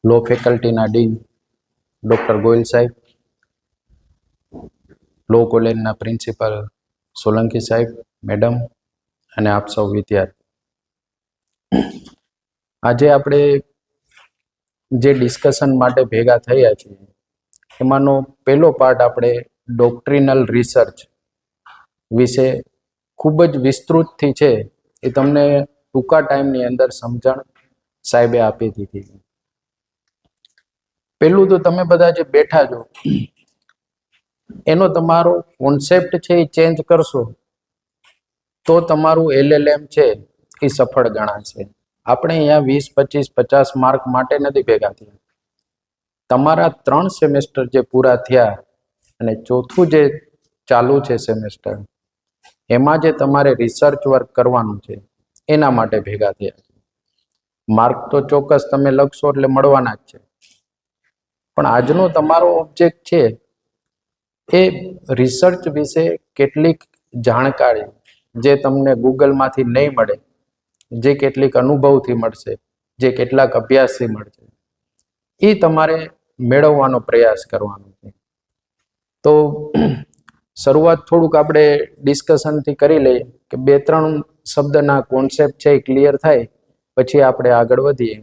લો ફેકલ્ટીના dean doctor Goyal સાહેબ, લો કોલેજના principal Solanki સાહેબ, મેડમ અને આપ સૌ વિદ્યાર્થી, આજે આપણે જે ડિસ્કશન માટે ભેગા થયા છીએ એમાંનો પહેલો પાર્ટ આપણે ડોક્ટ્રિનલ રિસર્ચ વિશે ખૂબ જ વિસ્તૃતથી છે એ તમને ટૂંકા ટાઈમની અંદર સમજણ સાહેબે આપી દીધી. પહેલું તો તમે બધા જે બેઠા છો એનો તમારો કોન્સેપ્ટ છે એ ચેન્જ કરશો તો તમારું LLM છે એ સફળ ગણાશે. આપણે અહીંયા 20, 25, 50 માર્ક માટે નથી ભેગા થયા. તમારા 3 સેમેસ્ટર જે પૂરા થયા અને ચોથું જે ચાલુ છે સેમેસ્ટર, એમાં જે તમારે રિસર્ચ વર્ક કરવાનું છે એના માટે ભેગા થયા છે. માર્ક તો ચોક્કસ તમે લખશો એટલે મળવાના જ છે, પણ આજનો તમારો ઓબ્જેક્ટ છે એ રિસર્ચ વિશે કેટલીક જાણકારી જે તમને ગૂગલમાંથી નહીં મળે, જે કેટલીક અનુભવથી મળશે, જે કેટલાક અભ્યાસથી મળશે, એ તમારે મેળવવાનો પ્રયાસ કરવાનો છે. તો શરૂઆત થોડુંક આપણે ડિસ્કશનથી કરી લઈએ કે 2-3 શબ્દના કોન્સેપ્ટ છે એ ક્લિયર થાય પછી આપણે આગળ વધીએ.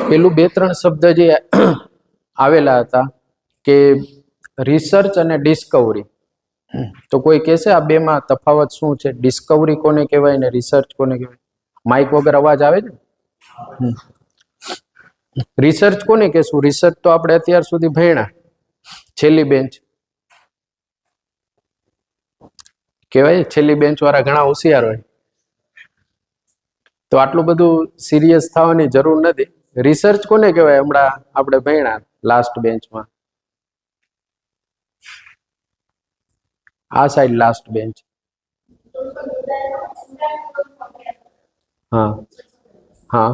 પેલું 2-3 શબ્દ જે આવેલા હતા કે રિસર્ચ અને ડિસ્કવરી, તો કોઈ કહેશે આ બેમાં તફાવત શું છે? ડિસ્કવરી કોને કહેવાય ને રિસર્ચ કોને કહેવાય? માઇક વગર અવાજ આવે છે? રિસર્ચ કોને કહેશું? રિસર્ચ તો આપણે અત્યાર સુધી ભણ્યા, છેલ્લી બેન્ચ કહેવાય. છેલ્લી બેન્ચ વાળા ઘણા હોશિયાર હોય, તો આટલું બધું સિરિયસ થવાની જરૂર નથી. રિસર્ચ કોને કહેવાય? હમણાં આપણે ભણ્યા લાસ્ટ બેન્ચમાં, આ સાઈડ લાસ્ટ બેન્ચ. હા હા,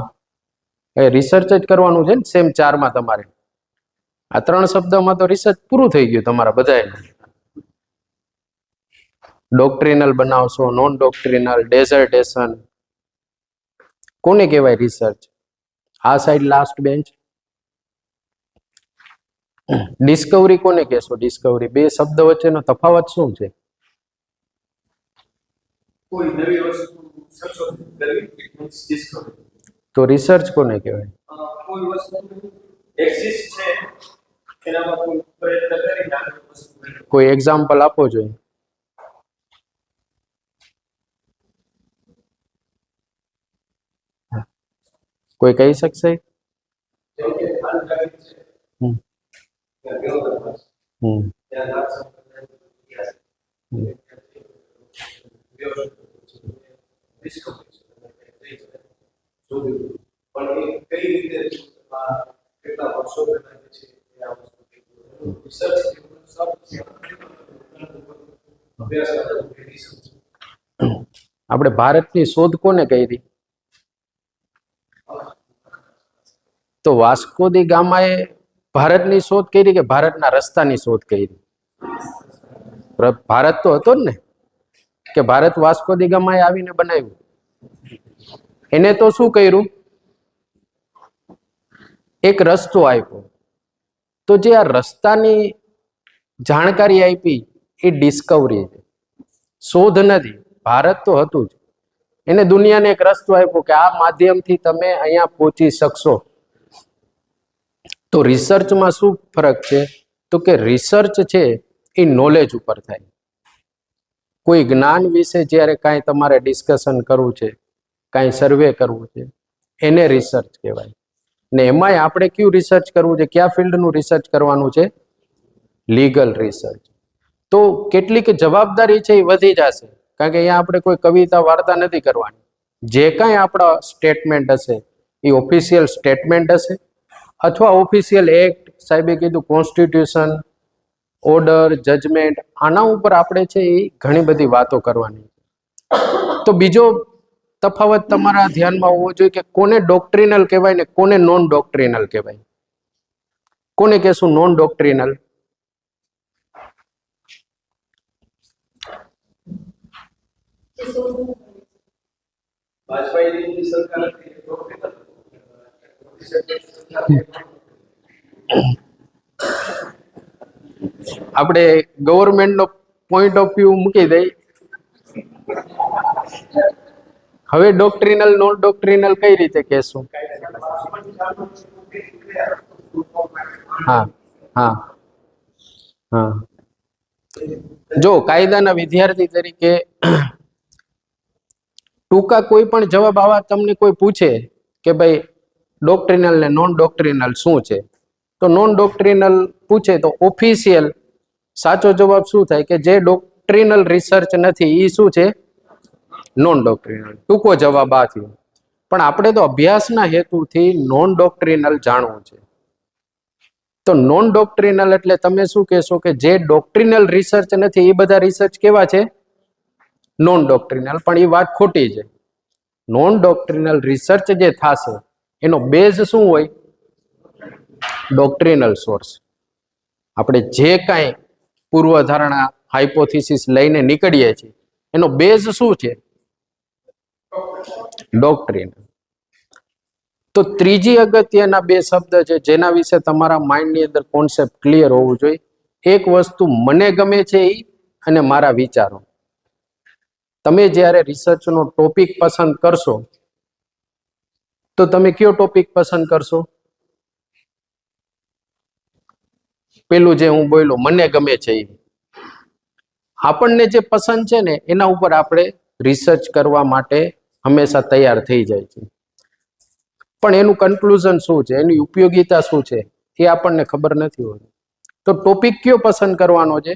એ રિસર્ચ જ કરવાનું છે ને સેમ 4માં તમારે. આ 3 શબ્દમાં તો રિસર્ચ પૂરું થઈ ગયું તમારા બધાએ. ડોક્ટ્રિનલ બનાવશો, નોન ડોક્ટ્રિનલ, ડેઝર્ટેશન, કોને કહેવાય રિસર્ચ? આ સાઈડ લાસ્ટ બેન્ચ. ડિસ્કવરી કોને કહેશો? ડિસ્કવરી. બે શબ્દ વચ્ચેનો તફાવત શું છે? કોઈ નવી વસ્તુ સંશોધન કરવી, ઇટ મીન્સ ડિસ્કવરી. તો રિસર્ચ કોને કહેવાય? કોઈ વસ્તુ એક્ઝિસ્ટ છે એનામાં કોઈ પ્રયત્ન કરીને આગળ વસ્તુ. કોઈ એક્ઝામ્પલ આપો જોઈએ. કોઈ કહી શકશે? આપણે ભારતની શોધ કોને કરી? તો વાસ્કો દી ગામાએ ભારતની શોધ કરી કે ભારતના રસ્તાની શોધ કરી? ભારત તો હતો જ ને, કે ભારત વાસ્કો દી ગામાએ આવીને બનાવ્યું. એને તો શું કર્યું? એક રસ્તો આપ્યો. તો જે આ રસ્તાની જાણકારી આપી એ ડિસ્કવરી છે, શોધ નથી. ભારત તો હતું જ, એને દુનિયાને એક રસ્તો આપ્યો કે આ માધ્યમથી તમે અહીંયા પહોંચી શકશો. તો રિસર્ચમાં શું ફરક છે? તો કે રિસર્ચ છે એ નોલેજ ઉપર થાય. કોઈ જ્ઞાન વિશે જ્યારે કાંઈ તમારે ડિસ્કશન કરવું છે, કાંઈ સર્વે કરવું છે, એને રિસર્ચ કહેવાય. ને એમાંય આપણે કયું રિસર્ચ કરવું છે? કયા ફિલ્ડનું રિસર્ચ કરવાનું છે? Legal research. તો કેટલીક જવાબદારી છે એ વધી જશે, કારણ કે અહીંયા આપણે કોઈ કવિતા વાર્તા નથી કરવાની. જે કાંઈ આપણા સ્ટેટમેન્ટ હશે એ ઓફિશિયલ સ્ટેટમેન્ટ હશે અથવા ઓફિશિયલ એક્ટ, સાહેબે કીધું કોન્સ્ટિટ્યુશન, ઓર્ડર, જજમેન્ટ, આના ઉપર આપણે છે એ ઘણી બધી વાતો કરવાની. તો બીજો તફાવત તમારા ધ્યાનમાં હોવો જોઈએ કે કોને ડોક્ટ્રિનલ કહેવાય ને કોને નોન ડોક્ટ્રિનલ કહેવાય. કોને કહેશું નોન ડોક્ટ્રિનલ? આપણે ગવર્મેન્ટ નો પોઈન્ટ ઓફ વ્યૂ મૂકી દઈ. હવે ડોક્ટ્રિનલ નોન ડોક્ટ્રિનલ કઈ રીતે કહેશું? હા હા હા. જો કાયદાના વિદ્યાર્થી તરીકે ટૂંકા કોઈ પણ જવાબ આવા તમને કોઈ પૂછે કે ભાઈ ડોક્ટ્રિનલ ને નોન ડોક્ટ્રિનલ શું છે, તો નોન ડોક્ટ્રિનલ પૂછે તો ઓફિશિયલ સાચો જવાબ શું થાય કે જે ડોક્ટ્રિનલ રિસર્ચ નથી એ શું છે? નોન ડોક્ટ્રિનલ. ટૂંકો જવાબ આ થયો. પણ આપણે તો અભ્યાસના હેતુથી નોન ડોક્ટ્રિનલ જાણવું છે. તો નોન ડોક્ટ્રિનલ એટલે તમે શું કહેશો કે જે ડોક્ટ્રિનલ રિસર્ચ નથી એ બધા રિસર્ચ કેવા છે? નોન ડોક્ટ્રિનલ. પણ એ વાત ખોટી છે. નોન ડોક્ટ્રિનલ રિસર્ચ જે થશે એનો બેઝ શું હોય? ડોક્ટ્રિનલ સોર્સ. આપણે જે કાંઈ પૂર્વધારણા હાઇપોથિસિસ લઈને નીકળીએ છીએ એનો બેઝ શું છે? ડોક્ટ્રિન. તો ત્રીજી અગત્યના બે શબ્દ છે જેના વિશે તમારા માઇન્ડની અંદર કોન્સેપ્ટ ક્લિયર હોવું જોઈએ. એક વસ્તુ મને ગમે છે એ અને મારા વિચારો. તમે જ્યારે રિસર્ચનો ટોપિક પસંદ કરશો તો તમે કયો ટોપિક પસંદ કરશો? પેલું જે હું બોલ્યો મને ગમે છે એ. આપણને જે પસંદ છે ને એના ઉપર આપણે રિસર્ચ કરવા માટે હંમેશા તૈયાર થઈ જાય છે. પણ એનું કન્ક્લુઝન શું છે, એની ઉપયોગિતા શું છે એ આપણને ખબર નથી હોતી. તો ટોપિક કયો પસંદ કરવાનો છે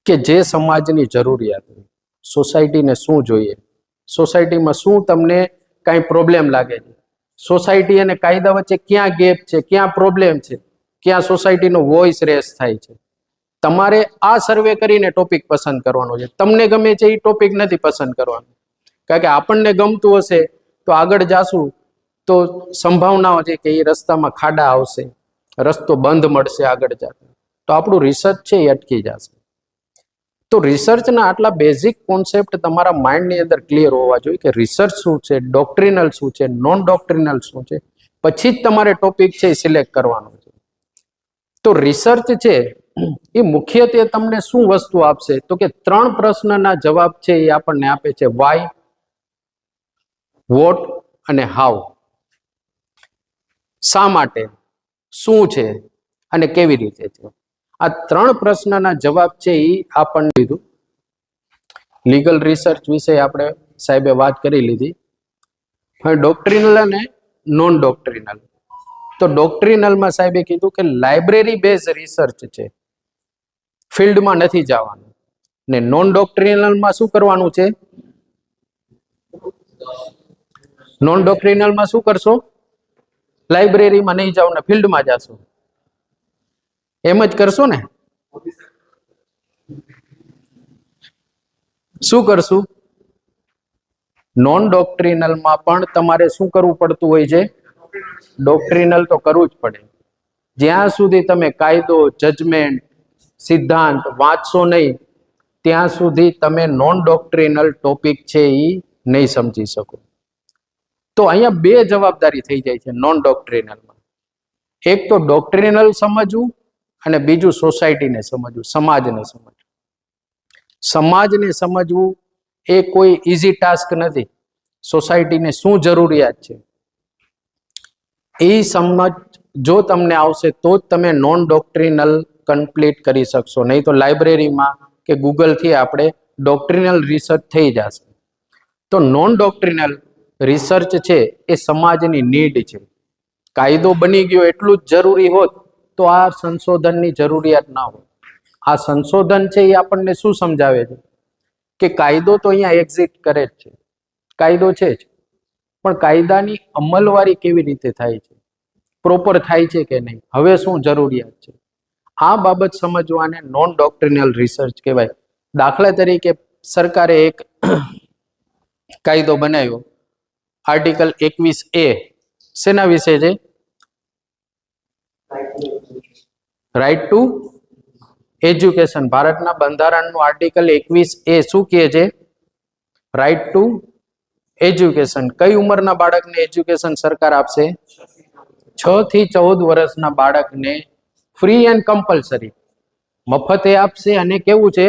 કે જે સમાજની જરૂરિયાત હોય, સોસાયટીને શું જોઈએ, સોસાયટીમાં શું તમને કાંઈ પ્રોબ્લેમ લાગે છે, સોસાયટી અને કાયદા વચ્ચે ક્યાં ગેપ છે, ક્યાં પ્રોબ્લેમ છે, ક્યાં સોસાયટીનો વોઇસ રેસ થાય છે. તમારે આ સર્વે કરીને ટોપિક પસંદ કરવાનો છે. તમને ગમે છે એ ટોપિક નથી પસંદ કરવાનો. કારણ કે આપણને ગમતું હશે તો આગળ જાશું તો સંભાવનાઓ છે કે એ રસ્તામાં ખાડા આવશે, રસ્તો બંધ મળશે આગળ જતા, તો આપણું રિસર્ચ છે એ અટકી જશે. તો રિસર્ચના આટલા બેઝિક કોન્સેપ્ટ તમારા માઇન્ડની અંદર ક્લિયર હોવા જોઈએ કે રિસર્ચ શું છે, ડોક્ટ્રિનલ શું છે, નોન ડોક્ટ્રિનલ શું છે. પછી જ તમારે ટોપિક છે એ સિલેક્ટ કરવાનો છે. તો રિસર્ચ છે એ મુખ્યત્વે તમને શું વસ્તુ આપશે તો કે 3 પ્રશ્નના જવાબ છે એ આપણને આપે છે: વાય, વોટ અને હાઉ. શા માટે, શું છે અને કેવી રીતે છે. આ 3 પ્રશ્નના જવાબ છે એ આપણને લીધું. લીગલ રિસર્ચ વિશે આપણે સાહેબે વાત કરી લીધી. હવે ડોક્ટ્રિનલ અને નોન ડોક્ટ્રિનલ. તો ડોક્ટ્રિનલમાં સાહેબે કીધું કે લાઇબ્રેરી બેઝ રિસર્ચ છે, ફિલ્ડમાં નથી જવાનું. ને નોન ડોક્ટ્રિનલમાં શું કરવાનું છે? નોન ડોક્ટ્રિનલમાં શું કરશો? લાઇબ્રેરીમાં નહીં જાઓ ને ફિલ્ડમાં જાશો, એમ જ કરશો ને? શું કરશું? નોન ડોક્ટ્રિનલમાં પણ તમારે શું કરવું પડતું હોય છે? ડોક્ટ્રિનલ તો કરવું જ પડે. જ્યાં સુધી તમે કાયદો, જજમેન્ટ, સિદ્ધાંત વાંચશો નહીં ત્યાં સુધી તમે નોન ડોક્ટ્રિનલ ટોપિક છે એ નહીં સમજી શકો. તો અહીંયા 2 જવાબદારી થઈ જાય છે નોન ડોક્ટ્રિનલમાં. એક તો ડોક્ટ્રિનલ સમજવું અને બીજું સોસાયટીને સમજવું, સમાજને સમજવું. સમાજને સમજવું એ કોઈ ઈઝી ટાસ્ક નથી. સોસાયટીને શું જરૂરિયાત છે એ સમજ જો તમને આવશે તો જ તમે નોન ડોક્ટ્રિનલ કમ્પ્લીટ કરી શકશો. નહીં તો લાઇબ્રેરીમાં કે ગૂગલથી આપણે ડોક્ટ્રિનલ રિસર્ચ થઈ જશે. તો નોન ડોક્ટ્રિનલ રિસર્ચ છે એ સમાજની નીડ છે. કાયદો બની ગયો એટલું જ જરૂરી હોત તો આ સંશોધનની જરૂરિયાત ના હોય. આ સંશોધન છે એ આપણને શું સમજાવે છે કે કાયદો તો અહીંયા એક્ઝિસ્ટ કરે જ છે, કાયદો છે જ, પણ કાયદાની અમલવારી કેવી રીતે થાય છે, પ્રોપર થાય છે કે નહીં, હવે શું જરૂરિયાત છે, આ બાબત સમજવાને નોન ડોક્ટ્રિનલ રિસર્ચ કહેવાય. દાખલા તરીકે સરકારે એક કાયદો બનાવ્યો, આર્ટિકલ 21A. શેના વિશે છે? Right to education. ભારતના બંધારણનું આર્ટિકલ 21A શું કહે છે? રાઇટ ટુ એજ્યુકેશન, કઈ ઉંમરના બાળકને એજ્યુકેશન સરકાર આપશે? 6 થી 14 વર્ષના બાળકને ફ્રી એન્ડ કમ્પલસરી મફતે આપશે, અને કેવું છે?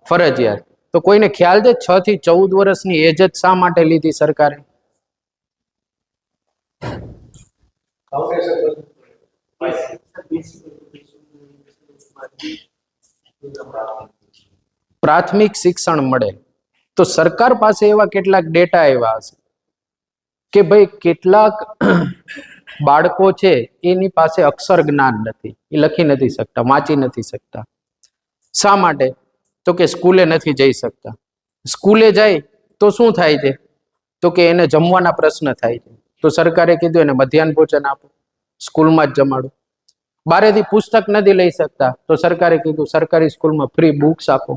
ફરજિયાત. તો કોઈને ખ્યાલ છે 6 થી 14 વર્ષની એજ જ શા માટે લીધી સરકારે? પ્રાથમિક શિક્ષણ મળે. તો સરકાર પાસે એવા કેટલાક ડેટા આવ્યા હશે કે ભાઈ કેટલાક બાળકો છે એની પાસે અક્ષર જ્ઞાન નથી, એ લખી નથી શકતા, વાંચી નથી શકતા. શા માટે? તો કે સ્કૂલે નથી જઈ શકતા. સ્કૂલે જાય તો શું થાય છે? તો કે એને જમવાના પ્રશ્ન થાય છે. તો સરકારે કીધું એને મધ્યાહન ભોજન આપો, સ્કૂલમાં જ જમાડો. બારેથી પુસ્તક નથી લઈ શકતા, તો સરકારે કીધું સરકારી સ્કૂલમાં ફ્રી બુક્સ આપો,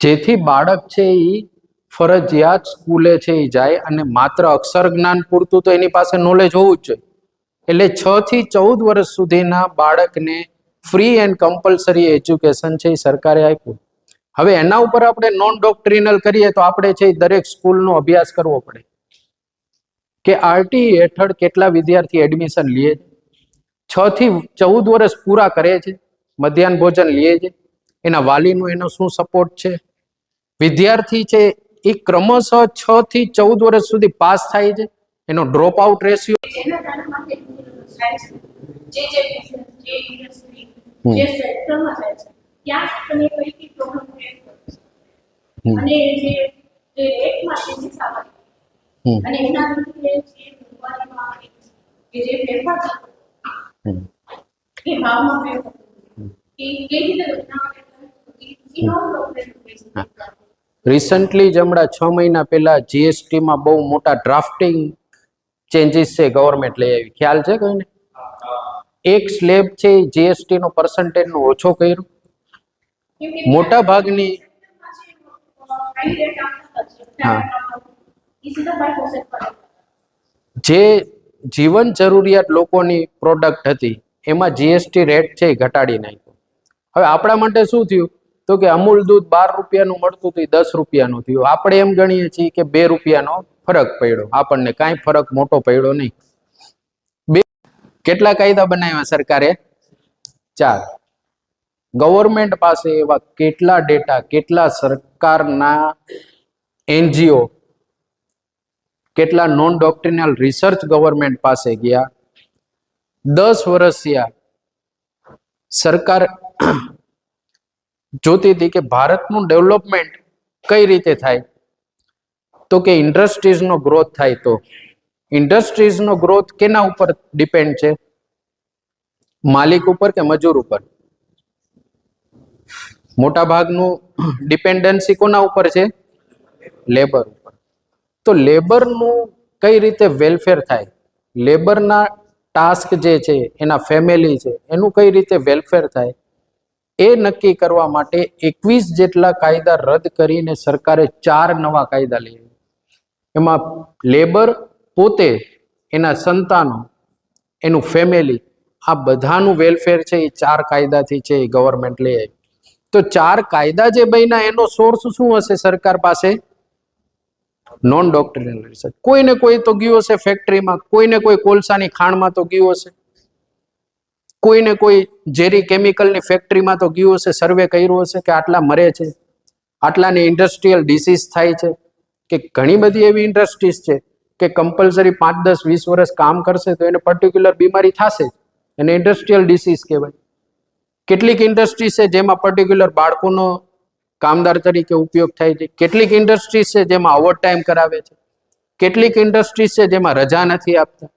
જેથી બાળક છે એ ફરજિયાત સ્કૂલે છે એ જાય, અને માત્ર અક્ષર જ્ઞાન પૂરતું તો એની પાસે નોલેજ હોવું જ જોઈએ. એટલે 6 થી 14 વર્ષ સુધીના બાળકને ફ્રી એન્ડ કમ્પલસરી એજ્યુકેશન છે એ સરકારે આપ્યું. હવે એના ઉપર આપણે નોન ડોક્ટ્રિનલ કરીએ તો આપણે છે દરેક સ્કૂલનો અભ્યાસ કરવો પડે કે આરટી હેઠળ કેટલા વિદ્યાર્થી એડમિશન લે છે, 6 થી 14 વર્ષ પૂરા કરે છે, મધ્યાહન ભોજન લે છે, એના વાલીનું એનો શું સપોર્ટ છે, વિદ્યાર્થી છે એ ક્રમશઃ 6 થી 14 વર્ષ સુધી પાસ થાય છે, એનો ડ્રોપ આઉટ રેશિયો રિસન્ટલી જ હમણાં 6 મહિના પહેલા જીએસટી માં બહુ મોટા ડ્રાફ્ટિંગ ચેન્જીસ છે ગવર્મેન્ટ લઈ આવી. ખ્યાલ છે કોઈને? એક સ્લેબ છે જીએસટી નો પર્સન્ટેજ નો ઓછો કર્યો. મોટા ભાગની જે જીવન જરૂરિયાત લોકોની પ્રોડક્ટ હતી એમાં જીએસટી રેટ છે એ ઘટાડી નાખ્યો. હવે આપણા માટે શું થયું? તો કે અમૂલ દૂધ 12 રૂપિયાનું મળતું હતું 10 રૂપિયાનું થયું. આપણે એમ ગણીએ છીએ કે 2 રૂપિયાનો ફરક પડ્યો, આપણને કાંઈ ફરક મોટો પડ્યો નહીં. કેટલા કાયદા બનાવ્યા સરકારે? 4. ગવર્મેન્ટ પાસે એવા કેટલા ડેટા, કેટલા સરકારના એનજીઓ, કેટલા નોન ડોક્ટ્રિનલ રિસર્ચ ગવર્મેન્ટ પાસે ગયા. 10 વર્ષ થયા સરકાર જોતી હતી કે ભારતનું ડેવલપમેન્ટ કઈ રીતે થાય, તો કે ઇન્ડસ્ટ્રીઝનો ગ્રોથ થાય. તો ઇન્ડસ્ટ્રીઝનો ગ્રોથ કેના ઉપર ડિપેન્ડ છે? માલિક ઉપર કે મજૂર ઉપર? મોટા ભાગનું ડિપેન્ડન્સી કોના ઉપર છે? લેબર ઉપર. તો લેબરનું કઈ રીતે વેલફેર થાય, લેબરના ટાસ્ક જે છે, એના ફેમિલી છે, એનું કઈ રીતે વેલફેર થાય, એ નક્કી કરવા માટે 21 જેટલા કાયદા રદ કરીને સરકારે 4 નવા કાયદા લઈ આવ્યા. એમાં લેબર પોતે, એના સંતાનો, એનું ફેમિલી, આ બધાનું વેલફેર છે એ 4 કાયદાથી છે એ ગવર્મેન્ટ લઈ આવી. તો 4 કાયદા જે બન્યા એનો સોર્સ શું હશે સરકાર પાસે? Non doctrinal research. કોઈને કોઈ તો ગયું હશે ફેક્ટરીમાં, કોઈને કોઈ કોલસાની ખાણમાં તો ગયું હશે, કોઈને કોઈ ઝેરી કેમિકલની ફેક્ટરીમાં તો ગયું હશે, સર્વે કર્યું હશે કે આટલા મરે છે, આટલાને ઇન્ડસ્ટ્રીયલ ડિસીઝ થાય છે. કે ઘણી બધી એવી ઇન્ડસ્ટ્રીઝ છે કે કમ્પલસરી 5, 10, 20 વર્ષ કામ કરશે તો એને પર્ટિક્યુલર બીમારી થશે, એને ઇન્ડસ્ટ્રીયલ ડિસીઝ કહેવાય. કેટલીક ઇન્ડસ્ટ્રીઝ છે જેમાં પર્ટિક્યુલર બાળકોનો કામદાર તરીકે ઉપયોગ થાય છે, કેટલીક ઇન્ડસ્ટ્રીઝ છે જેમાં ઓવરટાઈમ કરાવે છે, કેટલીક ઇન્ડસ્ટ્રીઝ છે જેમાં રજા નથી આપતા,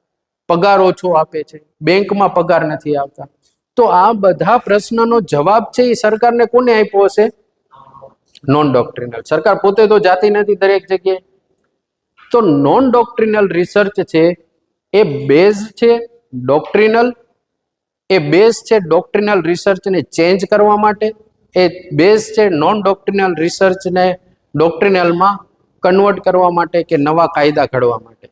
પગાર ઓછો આપે છે, બેંકમાં પગાર નથી આવતા. તો આ બધા પ્રશ્નનો જવાબ છે એ સરકારને કોને આપ્યો હશે? નોન ડોક્ટ્રિનલ. સરકાર પોતે તો જાતી નથી દરેક જગ્યાએ. તો નોન ડોક્ટ્રિનલ રિસર્ચ છે એ બેઝ છે ડોક્ટ્રિનલ, એ બેઝ છે ડોક્ટ્રિનલ રિસર્ચને ચેન્જ કરવા માટે, એ બેઝ છે નોન ડોક્ટ્રિનલ રિસર્ચને ડોક્ટ્રિનલમાં કન્વર્ટ કરવા માટે કે નવા કાયદા ઘડવા માટે.